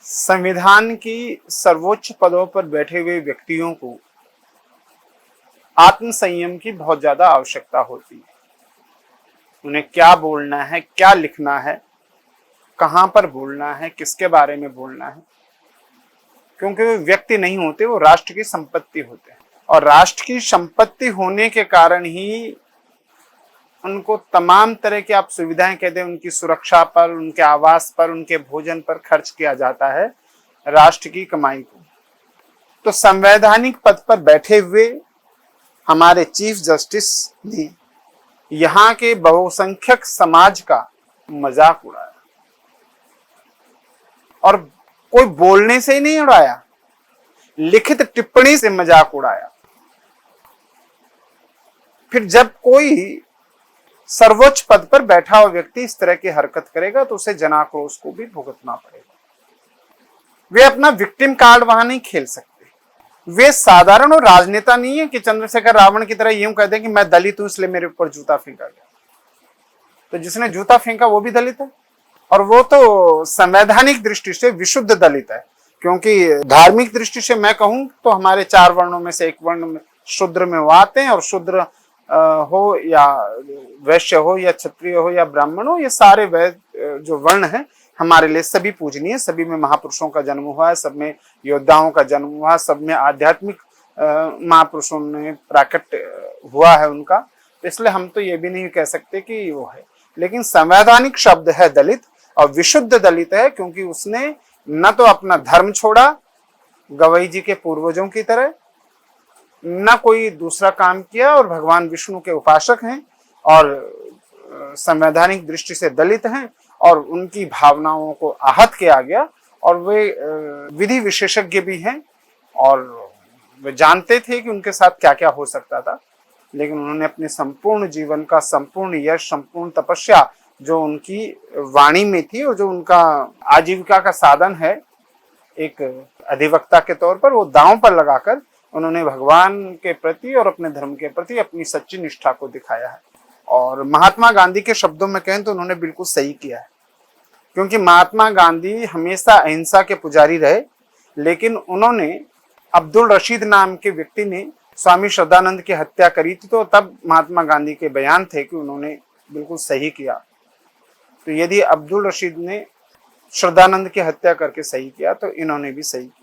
संविधान की सर्वोच्च पदों पर बैठे हुए व्यक्तियों को आत्म संयम की बहुत ज्यादा आवश्यकता होती है। उन्हें क्या बोलना है, क्या लिखना है, कहां पर बोलना है, किसके बारे में बोलना है, क्योंकि वे व्यक्ति नहीं होते, वो राष्ट्र की संपत्ति होते हैं। और राष्ट्र की संपत्ति होने के कारण ही उनको तमाम तरह की आप सुविधाएं कह दें, उनकी सुरक्षा पर, उनके आवास पर, उनके भोजन पर खर्च किया जाता है राष्ट्र की कमाई को। तो संवैधानिक पद पर बैठे हुए हमारे चीफ जस्टिस ने यहाँ के बहुसंख्यक समाज का मजाक उड़ाया, और कोई बोलने से ही नहीं उड़ाया, लिखित टिप्पणी से मजाक उड़ाया। फिर जब कोई सर्वोच्च पद पर बैठा हुआ व्यक्ति इस तरह की हरकत करेगा तो उसे जनाक्रोश को भी भुगतना पड़ेगा। वे अपना विक्टिम कार्ड वहां नहीं खेल सकते। वे साधारण और राजनेता नहीं है कि चंद्रशेखर रावण की तरह यूं कह दें कि मैं दलित हूं इसलिए मेरे ऊपर जूता फेंका गया। तो जिसने जूता फेंका वो भी दलित है, और वो तो संवैधानिक दृष्टि से विशुद्ध दलित है। क्योंकि धार्मिक दृष्टि से मैं कहूं तो हमारे 4 वर्णों में से एक वर्ण में शूद्र में वो आते हैं, और शूद्र हो या वैश्य हो या क्षत्रिय हो या ब्राह्मण हो, ये सारे जो वर्ण हैं हमारे लिए सभी पूजनीय, सभी में महापुरुषों का जन्म हुआ है, सब में योद्धाओं का जन्म हुआ है, सब में आध्यात्मिक महापुरुषों ने प्राकट हुआ है उनका। इसलिए हम तो ये भी नहीं कह सकते कि वो है, लेकिन संवैधानिक शब्द है दलित, और विशुद्ध दलित है क्योंकि उसने न तो अपना धर्म छोड़ा गवई जी के पूर्वजों की तरह, न कोई दूसरा काम किया, और भगवान विष्णु के उपासक हैं और संवैधानिक दृष्टि से दलित हैं, और उनकी भावनाओं को आहत किया गया। और वे विधि विशेषज्ञ भी हैं, और वे जानते थे कि उनके साथ क्या क्या हो सकता था, लेकिन उन्होंने अपने संपूर्ण जीवन का संपूर्ण यश, संपूर्ण तपस्या जो उनकी वाणी में थी और जो उनका आजीविका का साधन है एक अधिवक्ता के तौर पर, वो दांव पर लगाकर उन्होंने भगवान के प्रति और अपने धर्म के प्रति अपनी सच्ची निष्ठा को दिखाया है। और महात्मा गांधी के शब्दों में कहें तो उन्होंने बिल्कुल सही किया है, क्योंकि महात्मा गांधी हमेशा अहिंसा के पुजारी रहे, लेकिन उन्होंने अब्दुल रशीद नाम के व्यक्ति ने स्वामी श्रद्धानंद की हत्या करी थी, तो तब महात्मा गांधी के बयान थे कि उन्होंने बिल्कुल सही किया। तो यदि अब्दुल रशीद ने श्रद्धानंद की हत्या करके सही किया तो इन्होंने भी सही किया।